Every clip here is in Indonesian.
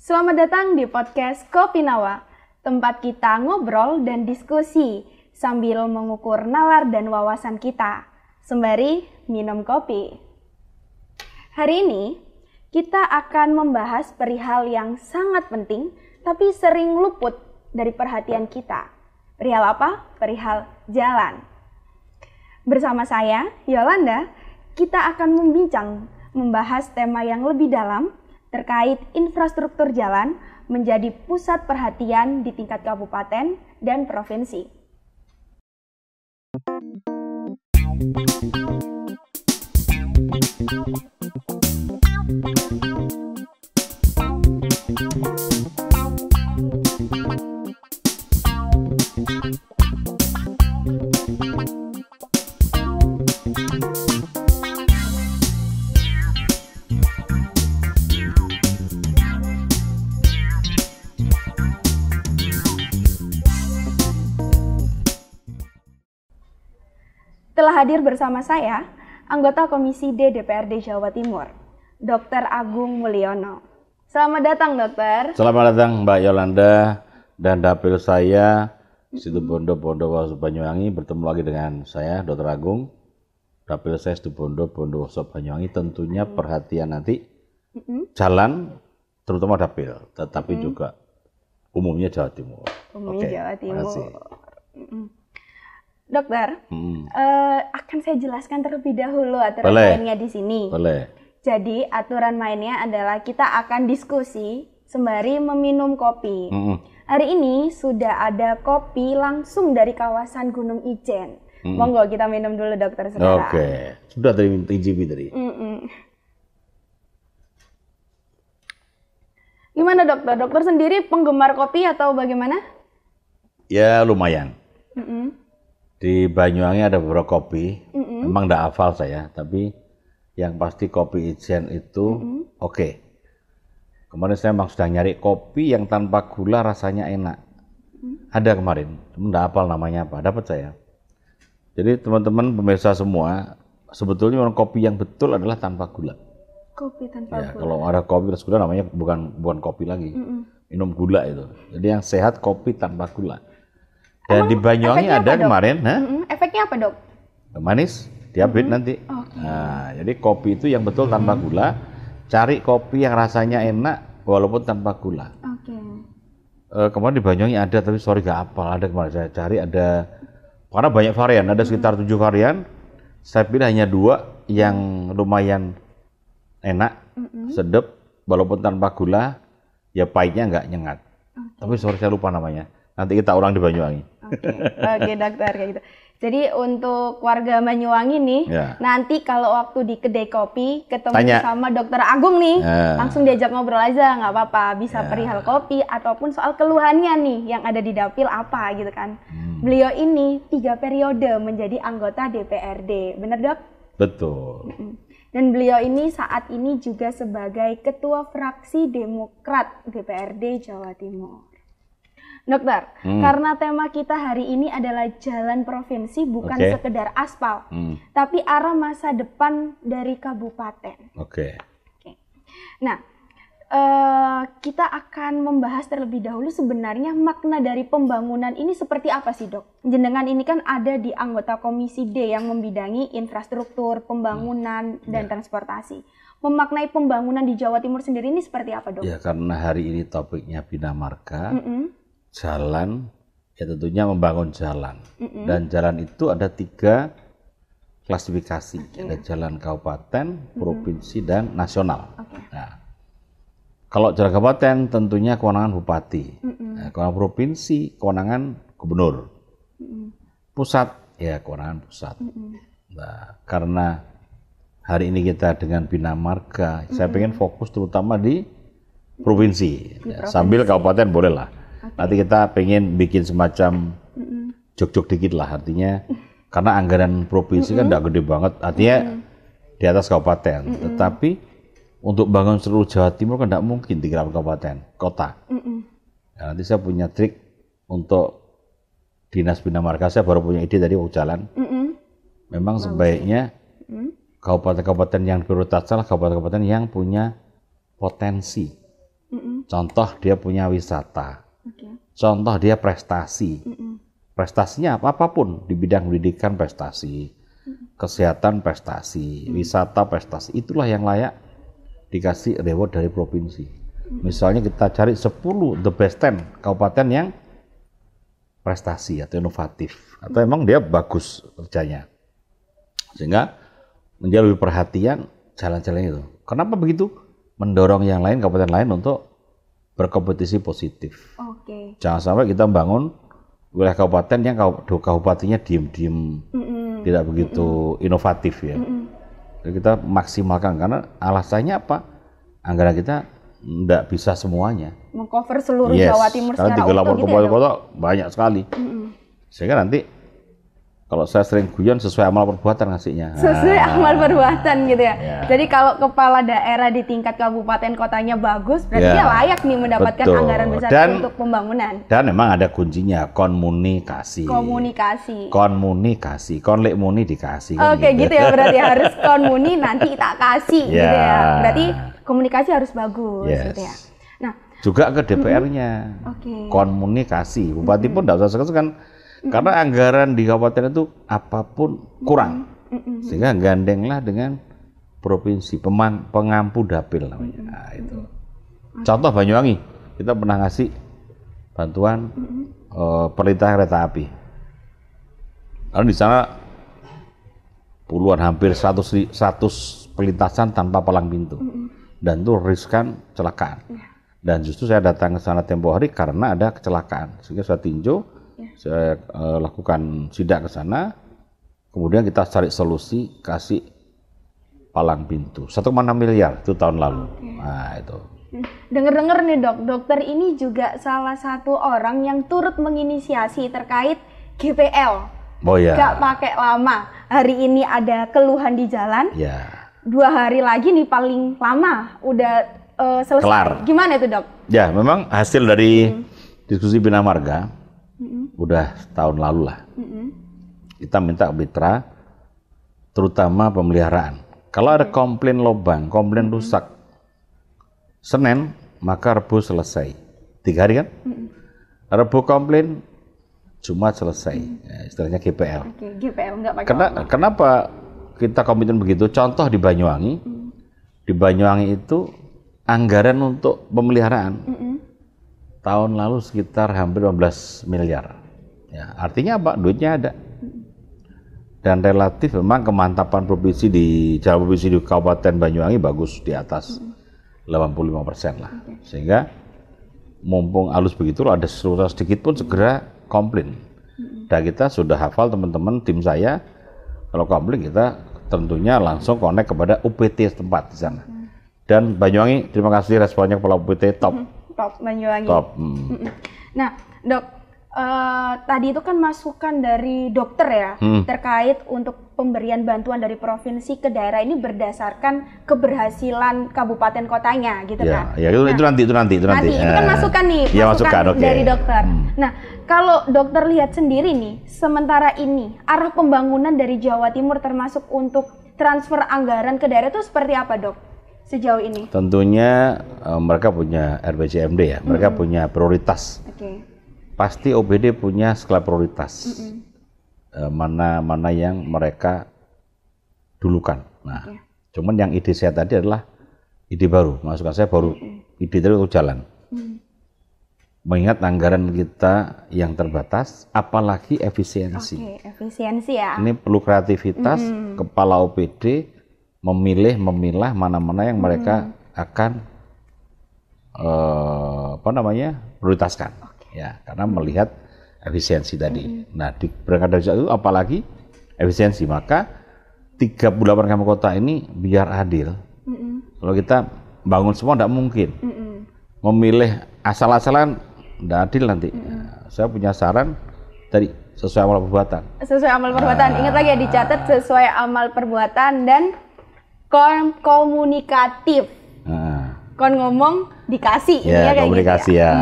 Selamat datang di podcast Kopi Nawa, tempat kita ngobrol dan diskusi sambil mengukur nalar dan wawasan kita, sembari minum kopi. Hari ini, kita akan membahas perihal yang sangat penting, tapi sering luput dari perhatian kita. Perihal apa? Perihal jalan. Bersama saya, Yolanda, kita akan membahas tema yang lebih dalam, terkait infrastruktur jalan menjadi pusat perhatian di tingkat kabupaten dan provinsi. Telah hadir bersama saya, anggota Komisi D DPRD Jawa Timur, Dr. Agung Mulyono. Selamat datang, Dokter. Selamat datang, Mbak Yolanda dan dapil saya, Situbondo Bondowoso Banyuwangi. Bertemu lagi dengan saya, Dr. Agung. Dapil saya Situbondo Bondowoso Banyuwangi. Tentunya perhatian nanti jalan, terutama dapil, tetapi juga umumnya Jawa Timur. Umumnya Jawa Timur. Dokter, akan saya jelaskan terlebih dahulu aturan mainnya di sini. Boleh. Jadi aturan mainnya adalah kita akan diskusi sembari meminum kopi. Hari ini sudah ada kopi langsung dari kawasan Gunung Ijen. Monggo kita minum dulu, Dokter Saudara. Oke, sudah tericipi tadi. Gimana, Dokter? Dokter sendiri penggemar kopi atau bagaimana? Ya lumayan. Di Banyuwangi ada beberapa kopi, memang tidak hafal saya, tapi yang pasti kopi Ijen itu oke. Kemarin saya memang sudah nyari kopi yang tanpa gula rasanya enak. Ada kemarin, tidak hafal namanya apa, dapat saya. Jadi teman-teman pemirsa semua, sebetulnya orang kopi yang betul adalah tanpa gula. Kopi tanpa gula. Kalau ada kopi terus gula namanya bukan kopi lagi, minum gula itu. Jadi yang sehat kopi tanpa gula. Dan di Banyuwangi ada kemarin, efeknya apa, Dok? Manis, diabetes nanti. Nah, jadi kopi itu yang betul tanpa gula. Cari kopi yang rasanya enak walaupun tanpa gula. Kemarin di Banyuwangi ada, tapi sorry gak hafal. Ada kemarin saya cari ada, karena banyak varian, ada sekitar 7 varian. Saya pilih hanya 2 yang lumayan enak, sedap, walaupun tanpa gula, ya pahitnya nggak nyengat. Tapi sorry saya lupa namanya. Nanti kita ulang di Banyuwangi. Oke, Dokter, kayak gitu. Jadi untuk warga Banyuwangi nih, nanti kalau waktu di kedai kopi ketemu sama Dokter Agung nih, langsung diajak ngobrol aja, nggak apa-apa. Bisa perihal kopi ataupun soal keluhannya nih yang ada di dapil apa gitu kan. Beliau ini 3 periode menjadi anggota DPRD, benar, Dok? Betul. Dan beliau ini saat ini juga sebagai Ketua Fraksi Demokrat DPRD Jawa Timur. Dokter, karena tema kita hari ini adalah jalan provinsi, bukan sekedar aspal, tapi arah masa depan dari kabupaten. Nah, kita akan membahas terlebih dahulu sebenarnya makna dari pembangunan ini seperti apa sih, Dok? Jenengan ini kan ada di anggota Komisi D yang membidangi infrastruktur, pembangunan, dan transportasi. Memaknai pembangunan di Jawa Timur sendiri ini seperti apa, Dok? Ya, karena hari ini topiknya Bina Marga. Jalan, ya tentunya membangun jalan. Dan jalan itu ada 3 klasifikasi. Ada jalan kabupaten, provinsi, dan nasional. Nah, kalau jalan kabupaten tentunya kewenangan bupati. Nah, kewenangan provinsi, kewenangan gubernur. Pusat, ya kewenangan pusat. Nah, karena hari ini kita dengan Bina Marga, saya pengen fokus terutama di provinsi. Ya, sambil kabupaten boleh lah. Nanti kita pengen bikin semacam jok-jok dikit lah, artinya karena anggaran provinsi kan tidak gede banget, artinya di atas kabupaten. Tetapi untuk bangun seluruh Jawa Timur kan tidak mungkin 3 kabupaten, kota. Ya, nanti saya punya trik untuk Dinas Bina Marga, saya baru punya ide tadi mau jalan. Memang sebaiknya kabupaten-kabupaten yang prioritas adalah kabupaten-kabupaten yang punya potensi. Contoh dia punya wisata, contoh dia prestasi. Prestasinya apapun, di bidang pendidikan prestasi, kesehatan prestasi, wisata prestasi, itulah yang layak dikasih reward dari provinsi. Misalnya kita cari 10 the best 10 kabupaten yang prestasi atau inovatif, atau emang dia bagus kerjanya, sehingga menjadi lebih perhatian jalan-jalan itu. Kenapa begitu? Mendorong yang lain, kabupaten lain untuk berkompetisi positif. Jangan sampai kita membangun wilayah kabupaten yang kabupatennya diem-diem, tidak begitu inovatif ya. Jadi kita maksimalkan, karena alasannya apa? Anggaran kita tidak bisa semuanya. Mengcover seluruh Jawa Timur secara utuh gitu ya, Dok? Karena 38 kota banyak sekali. Sehingga nanti kalau saya sering guyon, sesuai amal perbuatan ngasihnya. Sesuai amal perbuatan gitu ya. Jadi kalau kepala daerah di tingkat kabupaten kotanya bagus, berarti dia layak nih mendapatkan anggaran besar untuk pembangunan. Dan memang ada kuncinya, komunikasi. Konlek muni dikasih. Oke, gitu ya, berarti harus konmuni nanti tak kasih gitu ya. Berarti komunikasi harus bagus gitu ya. Nah, juga ke DPR-nya. Komunikasi. Bupati pun tidak usah segan-segan. Karena anggaran di kabupaten itu apapun kurang, sehingga gandenglah dengan provinsi, pengampu dapil namanya. Nah, itu. Contoh Banyuwangi, kita pernah ngasih bantuan perlintasan kereta api. Karena di sana puluhan, hampir 100 perlintasan tanpa palang pintu, dan itu riskan kecelakaan. Dan justru saya datang ke sana tempo hari karena ada kecelakaan, sehingga saya tinjau. Saya lakukan sidak ke sana, kemudian kita cari solusi, kasih palang pintu 1,6 miliar itu tahun lalu. Nah itu. Dengar-dengar nih Dok, dokter ini juga salah satu orang yang turut menginisiasi terkait GPL. Gak pakai lama. Hari ini ada keluhan di jalan. 2 hari lagi nih paling lama udah selesai. Kelar. Gimana itu Dok? Ya memang hasil dari diskusi Bina Marga. Udah tahun lalu lah. Kita minta mitra, terutama pemeliharaan. Kalau ada komplain lobang, komplain rusak, Senin, maka Rabu selesai. 3 hari kan? Rabu komplain, Jumat selesai. Ya, istilahnya GPL. GPL nggak pakai. Kenapa kita komitmen begitu? Contoh di Banyuwangi. Di Banyuwangi itu anggaran untuk pemeliharaan tahun lalu sekitar hampir 15 miliar. Ya, artinya apa? Duitnya ada. Dan relatif memang kemantapan provinsi di Jawa Provinsi di Kabupaten Banyuwangi bagus, di atas 85% lah. Sehingga mumpung halus begitu, ada sesuatu sedikit pun segera komplain. Dan kita sudah hafal teman-teman tim saya, kalau komplain kita tentunya langsung connect kepada UPT setempat di sana. Dan Banyuwangi, terima kasih responnya kepala UPT top. Top Banyuwangi. Top. Nah, Dok, tadi itu kan masukan dari dokter ya, terkait untuk pemberian bantuan dari provinsi ke daerah ini berdasarkan keberhasilan kabupaten kotanya gitu kan? Ya, itu nanti. Nanti itu kan masukan nih, masukan dari dokter. Nah, kalau dokter lihat sendiri nih, sementara ini arah pembangunan dari Jawa Timur termasuk untuk transfer anggaran ke daerah itu seperti apa, Dok? Sejauh ini? Tentunya mereka punya RPJMD ya, mereka punya prioritas. Pasti OBD punya skala prioritas. Mana yang mereka dulukan. Nah, cuman yang ide saya tadi adalah ide baru. Masukan saya baru ide tadi untuk jalan. Mengingat anggaran kita yang terbatas, apalagi efisiensi. Efisiensi ya. Ini perlu kreativitas kepala OPD memilah mana-mana yang mereka akan prioritaskan. Ya, karena melihat efisiensi tadi. Nah, berangkat dari itu apalagi efisiensi, maka 38 kabupaten kota ini biar adil. Kalau kita bangun semua tidak mungkin. memilih asal-asalan tidak adil nanti. Saya punya saran tadi sesuai amal perbuatan. Sesuai amal perbuatan. Ingat lagi ya, dicatat sesuai amal perbuatan dan komunikatif. Kon ngomong dikasih. Ya, kayak komunikasi gitu ya.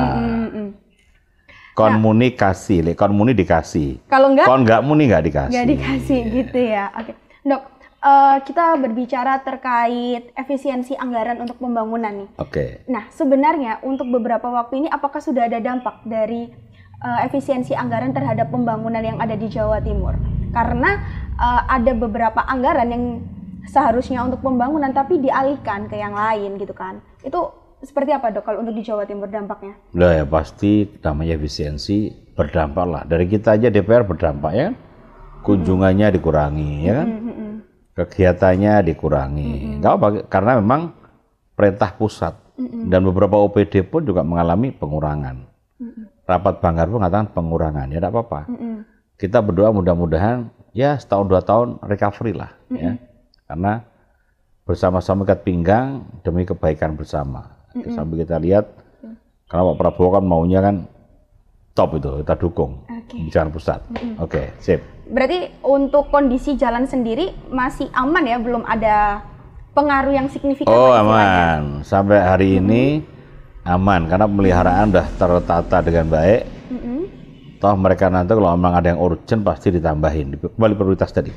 Komunikasi, konmuni dikasih. Kalau enggak? Kalau enggak muni enggak dikasih. Enggak dikasih gitu ya. Oke, Dok. Kita berbicara terkait efisiensi anggaran untuk pembangunan nih. Oke. Nah, sebenarnya untuk beberapa waktu ini apakah sudah ada dampak dari efisiensi anggaran terhadap pembangunan yang ada di Jawa Timur? Karena ada beberapa anggaran yang seharusnya untuk pembangunan tapi dialihkan ke yang lain gitu kan. Itu seperti apa, Dok, kalau untuk di Jawa Timur dampaknya? Nah ya pasti namanya efisiensi berdampak lah. Dari kita aja DPR berdampak ya kan. Kunjungannya dikurangi ya kan. Kegiatannya dikurangi. Nggak apa, karena memang perintah pusat. Dan beberapa OPD pun juga mengalami pengurangan. Rapat Banggar pun mengatakan pengurangan. Ya tidak apa-apa. Kita berdoa mudah-mudahan ya setahun 2 tahun recovery lah ya. Karena bersama-sama ikat pinggang demi kebaikan bersama. Sambil kita lihat, karena Pak Prabowo kan maunya kan top itu, kita dukung kebijakan pusat. Oke, sip. Berarti untuk kondisi jalan sendiri masih aman ya, belum ada pengaruh yang signifikan? Oh aman, sampai hari ini aman, karena pemeliharaan udah tertata dengan baik. Toh mereka nanti kalau memang ada yang urgent pasti ditambahin, kembali prioritas tadi.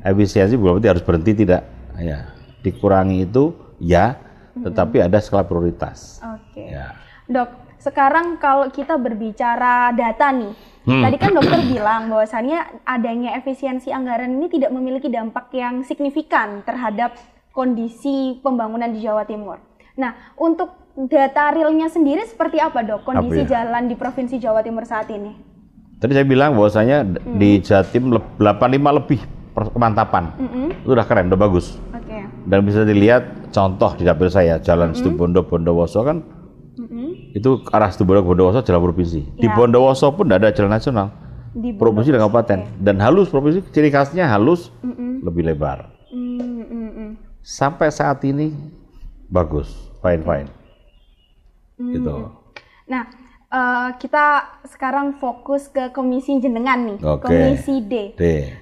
Efisiensi bukan berarti harus berhenti, tidak. Ya, dikurangi itu ya, tetapi ada skala prioritas. Oke. Ya. Dok, sekarang kalau kita berbicara data nih, tadi kan dokter bilang bahwasannya adanya efisiensi anggaran ini tidak memiliki dampak yang signifikan terhadap kondisi pembangunan di Jawa Timur. Nah, untuk data realnya sendiri seperti apa, Dok? Kondisi jalan di Provinsi Jawa Timur saat ini? Tadi saya bilang bahwasanya di Jatim 85 lebih kemantapan. Itu udah keren, udah bagus. Dan bisa dilihat contoh di dapil saya, Jalan Situbondo Bondowoso kan, itu arah Situbondo Bondowoso jalan provinsi. Di Bondowoso pun tidak ada jalan nasional, provinsi dan kabupaten. Dan halus, provinsi ciri khasnya halus, lebih lebar. Sampai saat ini bagus, fine. Gitu. Nah, kita sekarang fokus ke komisi jenengan nih, komisi D.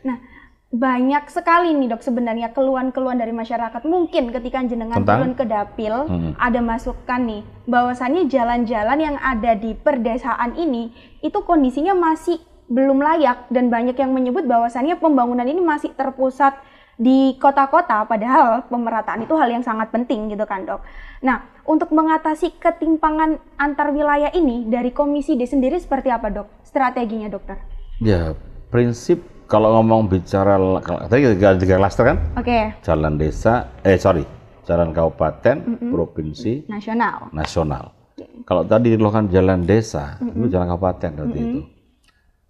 Nah, banyak sekali nih, Dok, sebenarnya keluhan-keluhan dari masyarakat. Mungkin ketika jenengan turun ke dapil, ada masukan nih, bahwasannya jalan-jalan yang ada di perdesaan ini, itu kondisinya masih belum layak, dan banyak yang menyebut bahwasannya pembangunan ini masih terpusat di kota-kota, padahal pemerataan itu hal yang sangat penting gitu kan, Dok. Nah, untuk mengatasi ketimpangan antar wilayah ini, dari Komisi D sendiri seperti apa, Dok? Strateginya, Dokter? Ya, prinsip kalau ngomong bicara tadi tiga klaster kan? Jalan desa, jalan kabupaten, provinsi, nasional. Kalau tadi dikeluarkan jalan desa, itu jalan kabupaten berarti itu.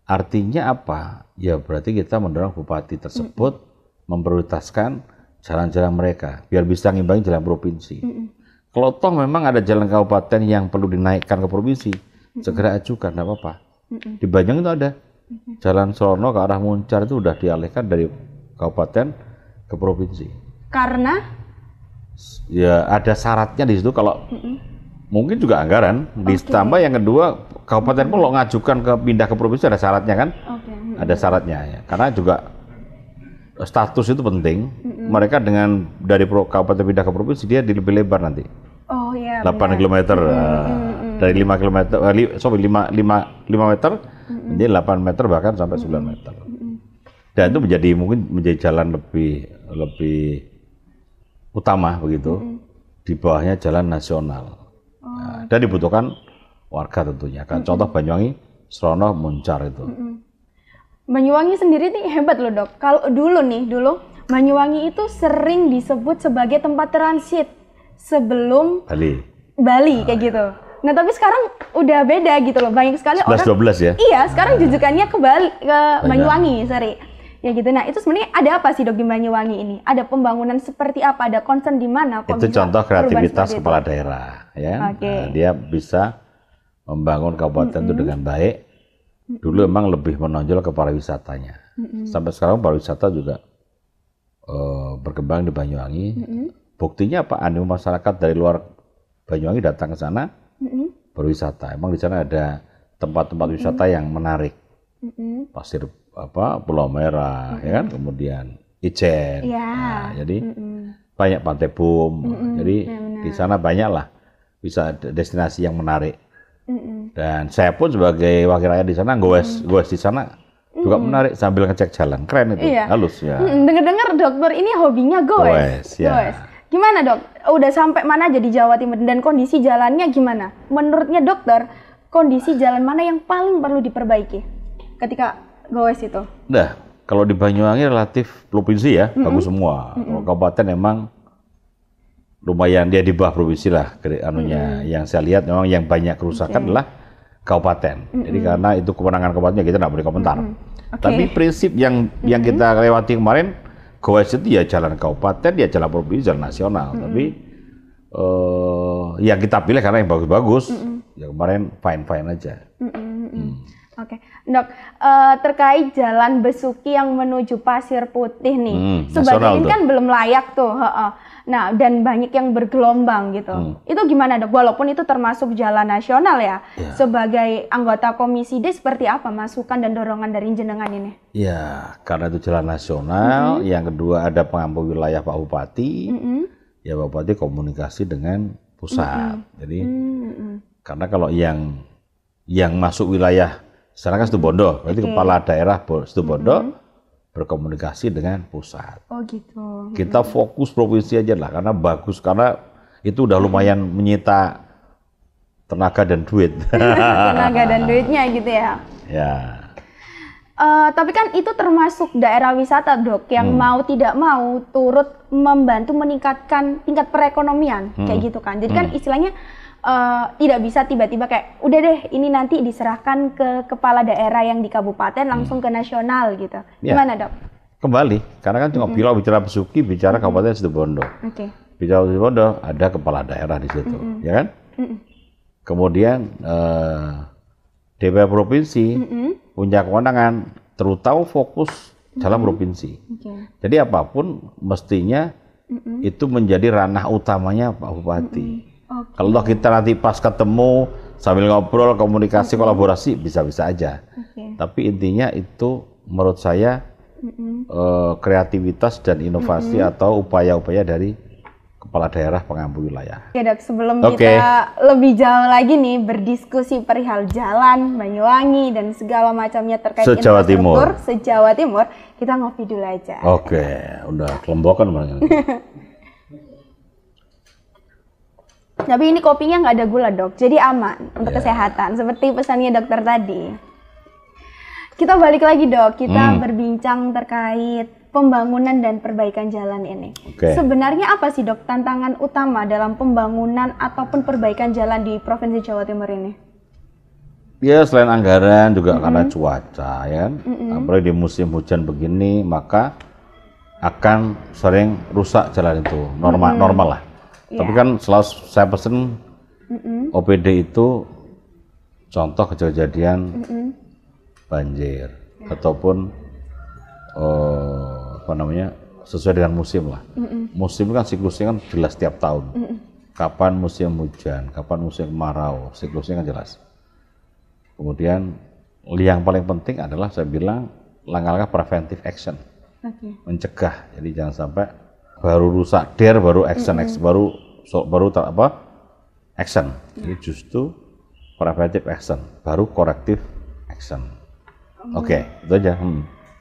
Artinya apa? Ya berarti kita mendorong bupati tersebut memprioritaskan jalan-jalan mereka biar bisa ngimbangi jalan provinsi. Kalau toh memang ada jalan kabupaten yang perlu dinaikkan ke provinsi, segera ajukan, tidak apa-apa. Di Banyuwangi itu ada. Jalan Sorono ke arah Muncar itu udah dialihkan dari kabupaten ke provinsi. Karena? Ya ada syaratnya di situ, kalau mungkin juga anggaran. Ditambah yang kedua, kabupaten pun kalau ngajukan ke pindah ke provinsi ada syaratnya kan? Ada syaratnya ya. Karena juga status itu penting. Mereka dengan dari kabupaten pindah ke provinsi dia lebih lebar nanti. 8 km. Dari 5 km, 5 meter menjadi 8 meter bahkan sampai 9 meter. Dan itu mungkin menjadi jalan lebih utama begitu. Di bawahnya jalan nasional. Dan dibutuhkan warga tentunya. Kan contoh Banyuwangi, Sorono, Muncar itu. Banyuwangi sendiri nih hebat loh, Dok. Kalau dulu Banyuwangi itu sering disebut sebagai tempat transit sebelum Bali kayak gitu. Nah, tapi sekarang udah beda gitu loh. Banyak sekali 11-12 ya? Iya, sekarang jujukannya ke Banyuwangi, ya gitu. Nah, itu sebenarnya ada apa sih, Dok, di Banyuwangi ini? Ada pembangunan seperti apa? Ada concern di mana? Itu contoh kreativitas kepala daerah, ya. Nah, dia bisa membangun kabupaten itu dengan baik. Dulu emang lebih menonjol ke pariwisatanya. Sampai sekarang pariwisata juga berkembang di Banyuwangi. Buktinya apa? Animo masyarakat dari luar Banyuwangi datang ke sana, berwisata. Emang di sana ada tempat-tempat wisata yang menarik. Pasir Pulau Merah, ya kan, kemudian Ijen. Nah, jadi banyak Pantai Bum. Jadi di sana banyak lah bisa destinasi yang menarik. Dan saya pun sebagai wakil rakyat di sana, goes di sana juga menarik sambil ngecek jalan. Keren itu, halus ya. Dengar-dengar dokter ini hobinya goes. Ya. Gimana dok? Udah sampai mana aja di Jawa Timur dan kondisi jalannya gimana? Menurutnya dokter, kondisi jalan mana yang paling perlu diperbaiki ketika goes itu? Nah, kalau di Banyuwangi relatif provinsi ya, bagus semua. Kalau kabupaten memang lumayan, dia di bawah provinsi lah. Yang saya lihat memang yang banyak kerusakan adalah kabupaten. Jadi karena itu kewenangan kabupatennya, kita nggak boleh komentar. Tapi prinsip yang kita lewati kemarin, goes itu ya jalan kabupaten, ya jalan provinsi, jalan nasional. Tapi yang kita pilih karena yang bagus-bagus, ya kemarin fine-fine aja. Oke, dok, terkait jalan Besuki yang menuju Pasir Putih nih, sebagian kan belum layak tuh, nah dan banyak yang bergelombang gitu. Itu gimana dok? Walaupun itu termasuk jalan nasional ya, sebagai anggota Komisi D seperti apa masukan dan dorongan dari jenengan ini? Ya, karena itu jalan nasional, yang kedua ada pengampu wilayah Pak Bupati, ya Pak Bupati komunikasi dengan pusat. Jadi karena kalau yang masuk wilayah sana kan Situbondo, berarti kepala daerah Situbondo berkomunikasi dengan pusat. Oh gitu. Kita fokus provinsi aja lah, karena bagus, karena itu udah lumayan menyita tenaga dan duit. Tenaga dan duitnya gitu ya. Ya. Tapi kan itu termasuk daerah wisata dok, yang mau tidak mau turut membantu meningkatkan tingkat perekonomian kayak gitu kan. Jadi kan istilahnya tidak bisa tiba-tiba kayak udah deh ini nanti diserahkan ke kepala daerah yang di kabupaten langsung ke nasional gitu. Gimana dok? Kembali, karena kan cuma bicara Besuki, bicara Kabupaten Situbondo. Bicara Situbondo ada kepala daerah di situ, ya kan? Kemudian DPR provinsi punya kewenangan, terutama fokus dalam provinsi. Jadi apapun mestinya itu menjadi ranah utamanya Pak Bupati. Kalau kita nanti pas ketemu sambil ngobrol, komunikasi, kolaborasi bisa-bisa aja. Tapi intinya itu menurut saya kreativitas dan inovasi atau upaya-upaya dari kepala daerah pengampu wilayah. Oke dok, sebelum kita lebih jauh lagi nih berdiskusi perihal jalan, Banyuwangi dan segala macamnya terkait infrastruktur se-Jawa Timur, kita ngopi dulu aja. Oke, udah kelembokan banget. Tapi ini kopinya nggak ada gula dok, jadi aman untuk kesehatan, seperti pesannya dokter tadi. Kita balik lagi dok, kita berbincang terkait pembangunan dan perbaikan jalan ini. Sebenarnya apa sih dok tantangan utama dalam pembangunan ataupun perbaikan jalan di Provinsi Jawa Timur ini? Ya selain anggaran juga karena cuaca ya, apalagi di musim hujan begini maka akan sering rusak jalan itu, normal lah. Tapi kan selalu saya pesen OPD itu contoh kejadian banjir ataupun sesuai dengan musim lah. Musim kan siklusnya kan jelas tiap tahun. Kapan musim hujan, kapan musim kemarau, siklusnya kan jelas. Kemudian yang paling penting adalah saya bilang langkah-langkah preventive action, mencegah. Jadi jangan sampai baru rusak baru action, action. Jadi justru preventive action, baru corrective action. Oke, itu aja.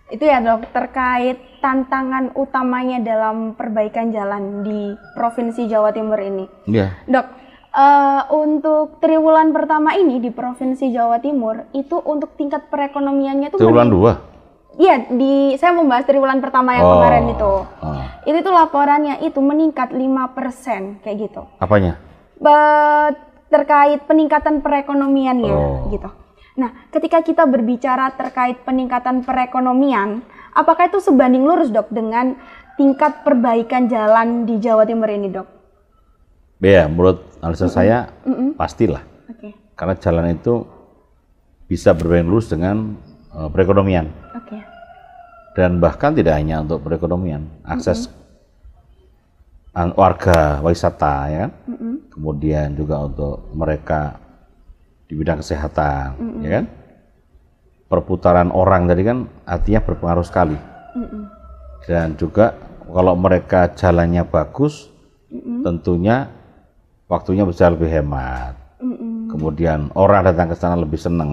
Itu ya dok, terkait tantangan utamanya dalam perbaikan jalan di Provinsi Jawa Timur ini. Dok, untuk triwulan pertama ini di Provinsi Jawa Timur, itu untuk tingkat perekonomiannya itu triwulan 2? Iya, saya membahas triwulan pertama yang kemarin itu. Itu tuh laporannya itu meningkat 5% kayak gitu. Apanya? Terkait peningkatan perekonomiannya gitu. Nah, ketika kita berbicara terkait peningkatan perekonomian, apakah itu sebanding lurus dok dengan tingkat perbaikan jalan di Jawa Timur ini dok? Ya, menurut analisa saya pastilah. Karena jalan itu bisa berbanding lurus dengan perekonomian. Dan bahkan tidak hanya untuk perekonomian, akses warga wisata ya, kemudian juga untuk mereka di bidang kesehatan, ya kan? Perputaran orang tadi kan artinya berpengaruh sekali. Dan juga kalau mereka jalannya bagus, tentunya waktunya bisa lebih hemat. Kemudian orang datang ke sana lebih seneng,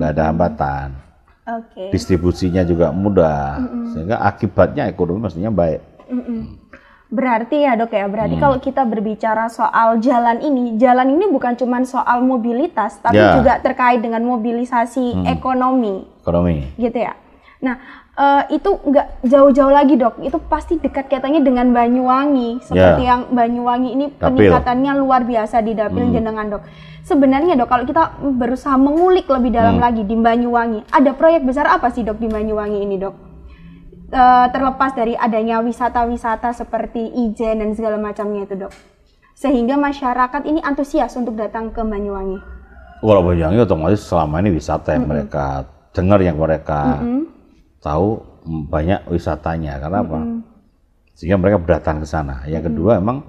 nggak ada hambatan. Distribusinya juga mudah, sehingga akibatnya ekonomi mestinya baik. Berarti ya dok ya, berarti kalau kita berbicara soal jalan ini bukan cuma soal mobilitas, tapi juga terkait dengan mobilisasi ekonomi. Gitu ya. Nah, itu nggak jauh-jauh lagi dok, itu pasti dekat kaitannya dengan Banyuwangi. Seperti yang Banyuwangi ini peningkatannya luar biasa di dapil jenengan dok. Sebenarnya dok, kalau kita berusaha mengulik lebih dalam lagi di Banyuwangi, ada proyek besar apa sih dok di Banyuwangi ini dok? Terlepas dari adanya wisata-wisata seperti Ijen dan segala macamnya itu dok, sehingga masyarakat ini antusias untuk datang ke Banyuwangi. Kalau Banyuwangi otomatis selama ini wisata yang mereka dengar, yang mereka tahu banyak wisatanya, karena apa? Sehingga mereka berdatang ke sana. Yang kedua, emang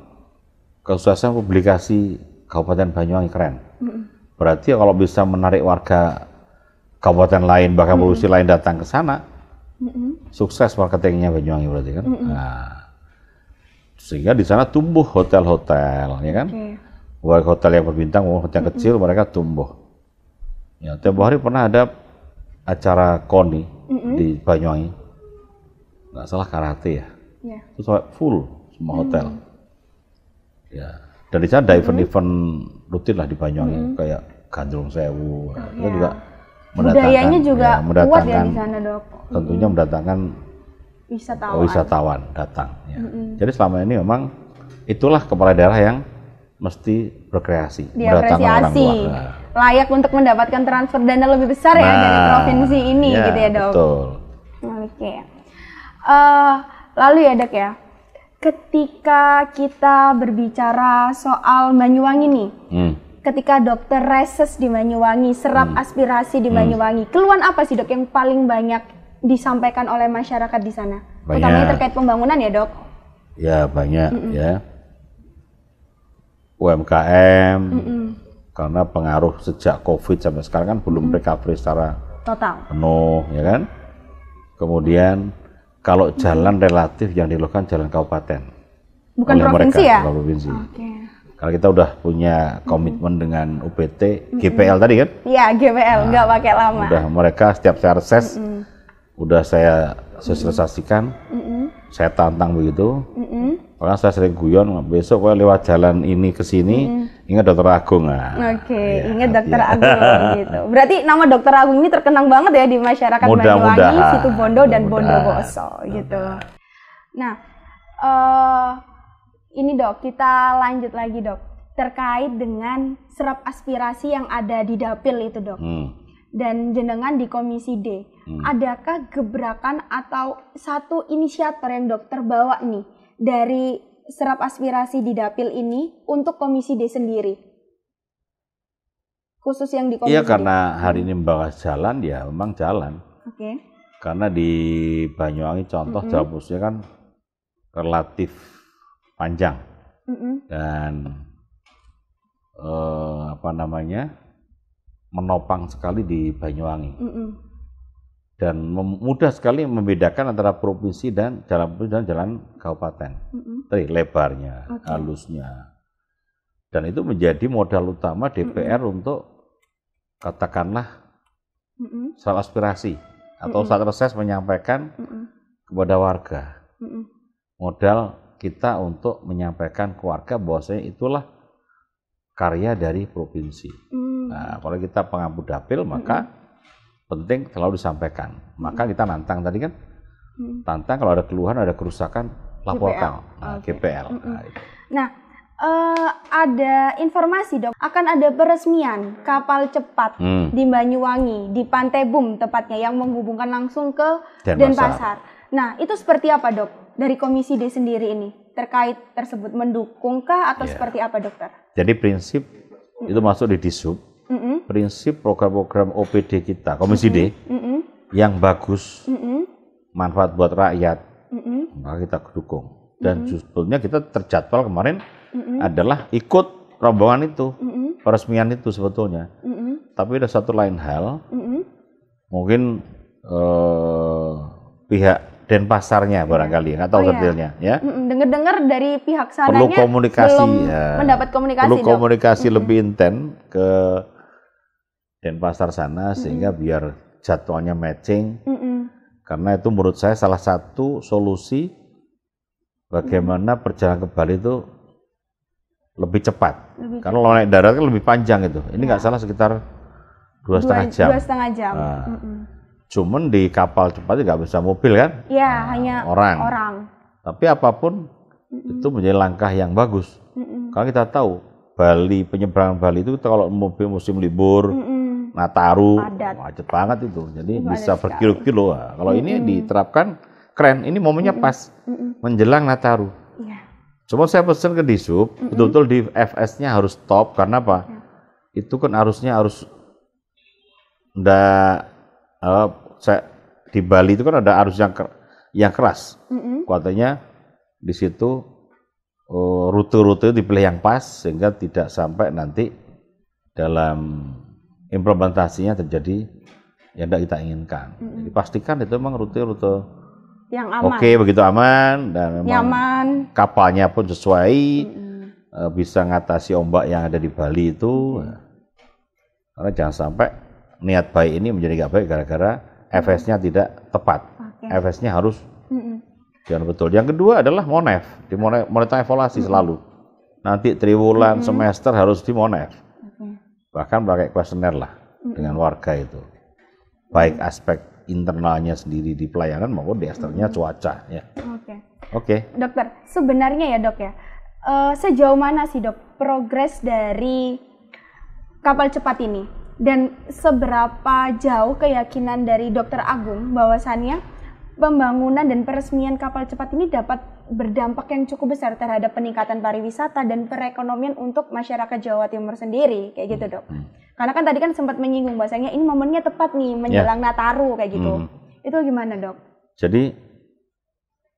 kesuksesan publikasi Kabupaten Banyuwangi keren. Berarti kalau bisa menarik warga kabupaten lain, bahkan provinsi lain datang ke sana, sukses marketingnya Banyuwangi berarti kan. Nah, sehingga di sana tumbuh hotel-hotel, ya kan? Baik hotel yang berbintang maupun hotel yang kecil, mereka tumbuh. Ya, tiap hari pernah ada acara KONI di Banyuwangi, nggak salah karate ya, itu full semua hotel. Ya, dan di sana ada event-event rutin lah di Banyuwangi, kayak Gandrung Sewu, kita juga budayanya juga kuat ya di sana dok. Tentunya mendatangkan wisatawan datang. Ya. Jadi selama ini memang itulah kepala daerah yang mesti berkreasi, mendatangkan orang luar. Layak untuk mendapatkan transfer dana lebih besar ya dari provinsi ini, gitu ya dok. Betul. Oke. Lalu ya dok ya, ketika kita berbicara soal Banyuwangi nih, ketika dokter reses di Banyuwangi, serap aspirasi di Banyuwangi, keluhan apa sih dok yang paling banyak disampaikan oleh masyarakat di sana? Utamanya terkait pembangunan ya dok? Ya banyak ya. UMKM, karena pengaruh sejak COVID sampai sekarang kan belum recovery secara total penuh, ya kan? Kemudian kalau jalan relatif yang dilakukan jalan kabupaten, bukan provinsi mereka, ya? Provinsi. Karena kita udah punya komitmen dengan UPT, GPL tadi kan? Iya, GPL, nggak pakai lama. Udah mereka setiap saya reses, udah saya sosialisasikan, saya tantang begitu. Makanya saya sering guyon, besok kalau lewat jalan ini ke sini, ingat Dokter Agung. Ingat Dokter Agung gitu. Berarti nama Dokter Agung ini terkenang banget ya di masyarakat Banyuwangi, Situbondo dan Bondowoso gitu. Nah, ini dok, kita lanjut lagi dok, terkait dengan serap aspirasi yang ada di dapil itu dok, dan jenengan di Komisi D, adakah gebrakan atau satu inisiator yang dokter bawa nih dari serap aspirasi di dapil ini untuk Komisi D sendiri, khusus yang di Komisi D? Iya, karena hari ini membahas jalan, ya memang jalan. Karena di Banyuwangi contoh jalan khususnya kan relatif panjang dan menopang sekali di Banyuwangi, dan mudah sekali membedakan antara provinsi dan jalan kabupaten. Tadi lebarnya, halusnya, dan itu menjadi modal utama DPR untuk katakanlah soal aspirasi atau saat reses menyampaikan kepada warga. Modal kita untuk menyampaikan ke warga bahwasanya itulah karya dari provinsi. Nah, kalau kita pengampu dapil, maka penting selalu disampaikan. Maka kita nantang tadi kan, tantang kalau ada keluhan, ada kerusakan, laporkan. GPL. Nah, ada informasi dok, akan ada peresmian kapal cepat di Banyuwangi, di Pantai Bum tepatnya, yang menghubungkan langsung ke Denpasar. Nah, itu seperti apa dok dari Komisi D sendiri ini terkait tersebut, mendukungkah atau seperti apa dokter? Jadi prinsip itu masuk di Disub, prinsip program-program OPD kita, Komisi D, yang bagus, manfaat buat rakyat, maka kita dukung. Dan sebetulnya kita terjadwal kemarin adalah ikut rombongan itu, peresmian itu sebetulnya. tapi ada satu lain hal, mungkin pihak Denpasarnya barangkali, nggak tahu detailnya, ya. Dengar-dengar dari pihak sananya perlu komunikasi, belum mendapat komunikasi. Perlu komunikasi lebih intens ke Denpasar sana sehingga biar jadwalnya matching. Karena itu menurut saya salah satu solusi bagaimana perjalanan ke Bali itu lebih cepat. Karena kalau naik darat kan lebih panjang itu. Ini nggak salah sekitar 2,5 jam. 2,5 jam. Nah, cuman di kapal cepat nggak bisa mobil kan? Iya, hanya orang. Tapi apapun itu menjadi langkah yang bagus. Karena kita tahu Bali, penyeberangan Bali itu kalau mobil musim libur, Nataru, macet banget itu. Jadi bisa berkilo-kilo. Nah, kalau ini diterapkan keren. Ini momennya pas menjelang Nataru. Cuma saya pesan ke Disub, betul-betul di FS-nya harus stop. Karena apa? Itu kan harusnya harus di Bali itu kan ada arus yang keras. Katanya di situ rute-rute dipilih yang pas sehingga tidak sampai nanti dalam implementasinya terjadi yang tidak kita inginkan. Jadi pastikan itu memang rute-rute yang aman. Oke, begitu aman dan memang nyaman. Kapalnya pun sesuai, bisa ngatasi ombak yang ada di Bali itu. Karena jangan sampai niat baik ini menjadi nggak baik gara-gara FS-nya tidak tepat. FS-nya harus jangan betul. Yang kedua adalah Monef, di monitor evaluasi selalu. Nanti triwulan semester harus di Monef. Bahkan pakai kuesioner lah dengan warga itu. Baik aspek internalnya sendiri di pelayanan maupun di eksternalnya cuaca. Ya. Oke. Dokter, sebenarnya ya dok ya, sejauh mana sih dok progres dari kapal cepat ini? Dan seberapa jauh keyakinan dari Dokter Agung bahwasannya pembangunan dan peresmian kapal cepat ini dapat berdampak yang cukup besar terhadap peningkatan pariwisata dan perekonomian untuk masyarakat Jawa Timur sendiri, kayak gitu dok. Karena kan tadi kan sempat menyinggung bahwasanya ini momennya tepat nih menjelang Nataru kayak gitu. Itu gimana dok? Jadi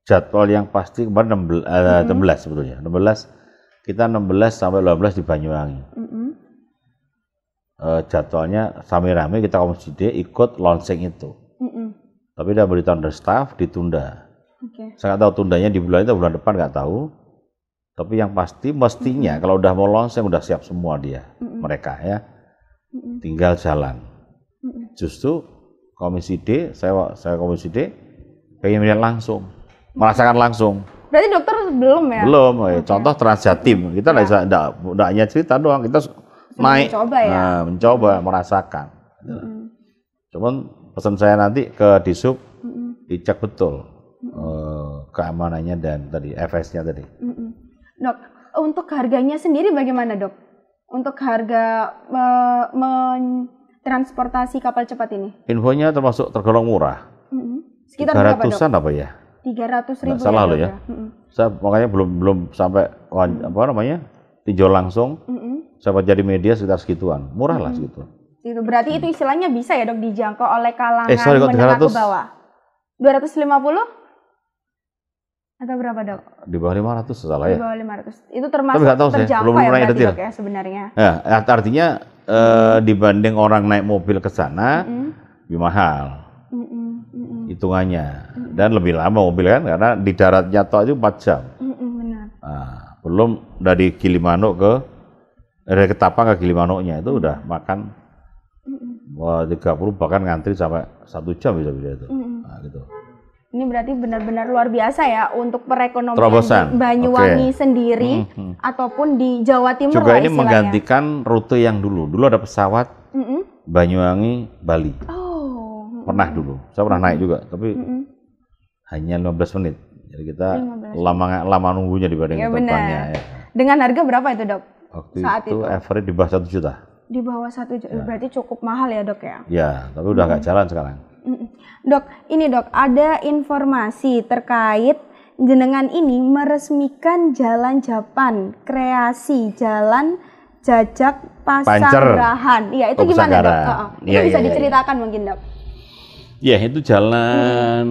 jadwal yang pasti kemarin 16 sebetulnya. 16 kita 16 sampai 18 di Banyuwangi. Jadwalnya rame-rame kita Komisi D ikut launching itu. Tapi udah beritahu dari staff ditunda. Saya nggak tahu tundanya di bulan itu bulan depan nggak tahu. Tapi yang pasti mestinya kalau udah mau launching udah siap semua dia mereka ya. Tinggal jalan. Justru Komisi D, saya Komisi D pengen melihat langsung, merasakan langsung. Berarti dokter belum ya? Belum. Contoh Transjatim kita nggak hanya cerita doang, kita naik, mencoba, merasakan. Cuman pesan saya nanti ke Disub dicek betul keamanannya dan tadi FS-nya tadi. Dok, untuk harganya sendiri bagaimana dok? Untuk harga transportasi kapal cepat ini? Infonya termasuk tergolong murah. Sekitar berapa dok? 300-an apa ya? 300.000 salah loh ya. Saya makanya belum sampai tinjau langsung. Sampai jadi media sekitar segituan. Murah lah segitu. Itu berarti itu istilahnya bisa ya dok dijangkau oleh kalangan menengah ke bawah. 250? Atau berapa dok? Di bawah 500 salah ya. Di bawah 500. Itu termasuk terjangkau ya berarti dok ya sebenarnya. Ya, artinya dibanding orang naik mobil ke sana lebih mahal. Hitungannya. Dan lebih lama mobil kan karena di daratnya toh itu 4 jam. Benar. Nah, belum dari Gilimanuk dari Ketapang ke Gilimanuknya itu udah makan 30 bahkan ngantri sampai 1 jam bisa itu. Nah, gitu. Ini berarti benar-benar luar biasa ya untuk perekonomian Terobosan. Di Banyuwangi sendiri ataupun di Jawa Timur. Juga ini menggantikan rute yang dulu. Dulu ada pesawat Banyuwangi Bali. Pernah dulu. Saya pernah naik juga, tapi hanya 15 menit. Jadi kita lama nunggunya dibanding terbangnya. Ya. Dengan harga berapa itu dok? Waktu saat itu average di bawah 1 juta. Di bawah 1 juta, berarti cukup mahal ya dok ya? Ya, tapi udah nggak jalan sekarang. Dok, ini dok, ada informasi terkait jenengan ini meresmikan Jalan Japan, kreasi Jalan Jajak Pasanggarahan. Iya, itu gimana dok? Itu bisa diceritakan mungkin dok? Ya, itu jalan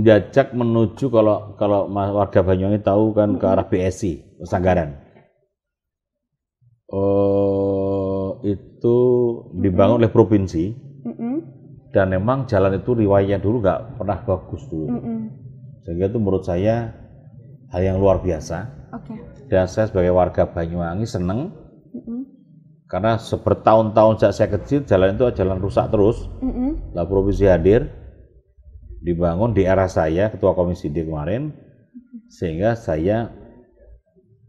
Jajak menuju kalau warga Banyuwangi tahu kan ke arah BSI, Pasanggaran. itu dibangun oleh provinsi. Dan memang jalan itu riwayatnya dulu nggak pernah bagus dulu. Sehingga itu menurut saya hal yang luar biasa. Dan saya sebagai warga Banyuwangi seneng karena bertahun-tahun sejak saya kecil jalan itu jalan rusak terus. Lah provinsi hadir, dibangun di era saya ketua komisi D kemarin, sehingga saya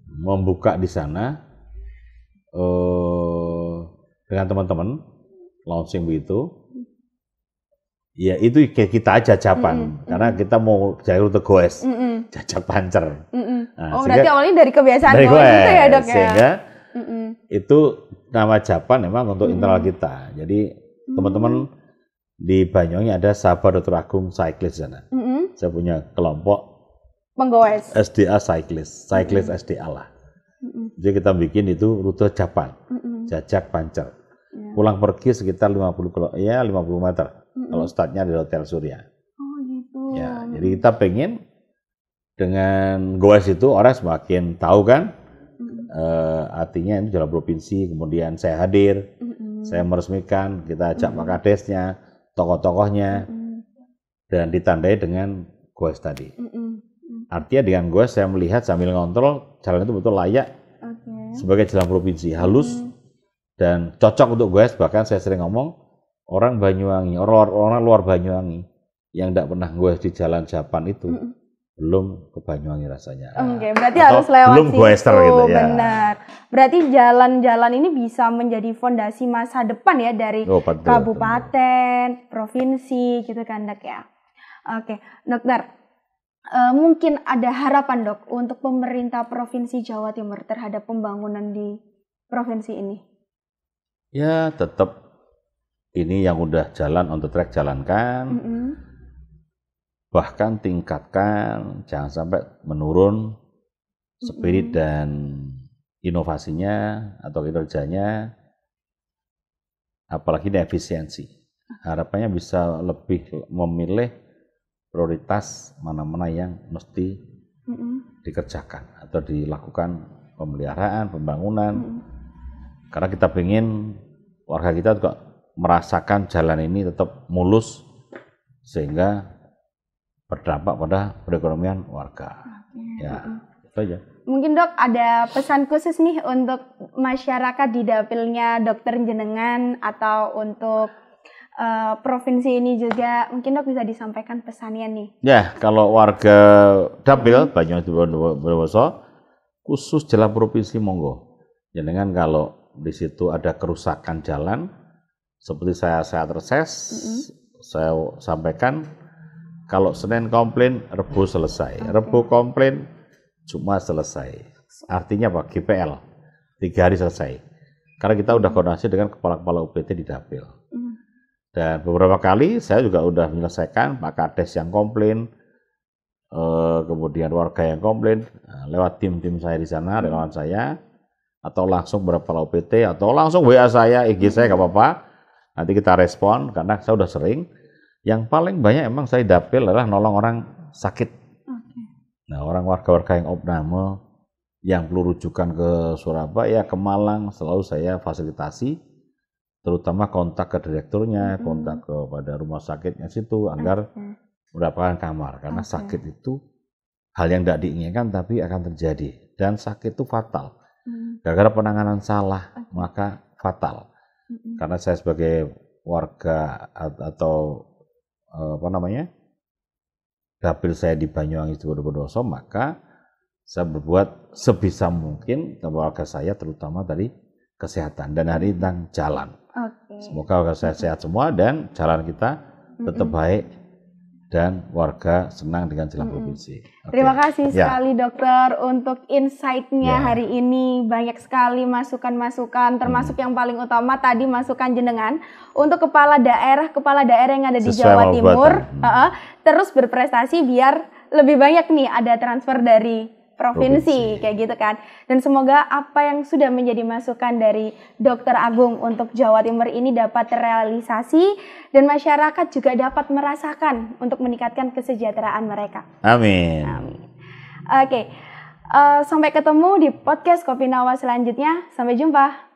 membuka di sana dengan teman-teman launching begitu. Ya itu kita aja jawaban karena kita mau jalur rute goes, jajak pancer. Nah, berarti awalnya dari kebiasaan goes itu ya dok ya? Sehingga itu nama jawaban memang untuk internal kita. Jadi teman-teman di Banyuwangi ada sahabat Dr. Agung Cyclist sana. Saya punya kelompok penggoes SDA Cyclist SDA lah. Jadi kita bikin itu rute jawaban, jajak pancer. Pulang pergi sekitar 50 meter. Kalau startnya di Hotel Surya. Oh gitu. Ya, jadi kita pengen dengan goes itu orang semakin tahu kan, artinya itu jalan provinsi. Kemudian saya hadir, saya meresmikan, kita ajak Pak Kadesnya, tokoh-tokohnya, dan ditandai dengan goes tadi. Artinya dengan goes saya melihat sambil ngontrol jalan itu betul layak sebagai jalan provinsi, halus dan cocok untuk goes. Bahkan saya sering ngomong, orang Banyuwangi, orang luar Banyuwangi yang tidak pernah goes di jalan Japan itu belum ke Banyuwangi rasanya. Berarti harus lewat belum goeser gitu ya. Benar. Berarti jalan-jalan ini bisa menjadi fondasi masa depan ya dari kabupaten, provinsi gitu kan dok ya. Oke, dokter. Mungkin ada harapan dok untuk pemerintah Provinsi Jawa Timur terhadap pembangunan di provinsi ini? Ya tetap ini yang udah jalan on the track jalankan, bahkan tingkatkan, jangan sampai menurun spirit dan inovasinya atau kinerjanya, apalagi ini efisiensi. Harapannya bisa lebih memilih prioritas mana-mana yang mesti dikerjakan atau dilakukan pemeliharaan, pembangunan, karena kita ingin warga kita juga merasakan jalan ini tetap mulus sehingga berdampak pada perekonomian warga. Ya, itu aja. Mungkin dok ada pesan khusus nih untuk masyarakat di dapilnya dokter jenengan atau untuk provinsi ini juga, mungkin dok bisa disampaikan pesannya nih. Ya, kalau warga dapil Banyuwangi Bondowoso khusus jalan provinsi monggo. Jenengan kalau di situ ada kerusakan jalan seperti saya reses, saya sampaikan kalau Senin komplain, Rebo selesai. Rebo komplain, Jumat selesai. Artinya apa? GPL, 3 hari selesai. Karena kita udah koordinasi dengan kepala-kepala UPT di dapil. Dan beberapa kali saya juga udah menyelesaikan Pak Kades yang komplain, kemudian warga yang komplain, lewat tim-tim saya di sana, relawan saya, atau langsung beberapa UPT, atau langsung WA saya, IG saya nggak apa-apa. Nanti kita respon, karena saya udah sering. Yang paling banyak emang saya dapil adalah nolong orang sakit. Nah, orang warga-warga yang opname, yang perlu rujukan ke Surabaya, ke Malang, selalu saya fasilitasi, terutama kontak ke direkturnya, kontak kepada rumah sakitnya situ, agar mendapatkan kamar. Karena sakit itu hal yang tidak diinginkan, tapi akan terjadi. Dan sakit itu fatal. Gara-gara penanganan salah, maka fatal. Karena saya sebagai warga atau dapil saya di Banyuwangi Bondowoso, maka saya berbuat sebisa mungkin ke warga saya, terutama dari kesehatan dan hari tentang jalan. Semoga warga saya sehat semua dan jalan kita tetap baik dan warga senang dengan jalan provinsi. Terima kasih sekali dokter untuk insight-nya hari ini. Banyak sekali masukan-masukan, termasuk yang paling utama tadi masukan jenengan untuk kepala daerah yang ada di Jawa Timur terus berprestasi biar lebih banyak nih ada transfer dari provinsi kayak gitu kan. Dan semoga apa yang sudah menjadi masukan dari Dr. Agung untuk Jawa Timur ini dapat terrealisasi dan masyarakat juga dapat merasakan untuk meningkatkan kesejahteraan mereka. Amin. Oke. Sampai ketemu di podcast Kopi Nawa selanjutnya. Sampai jumpa.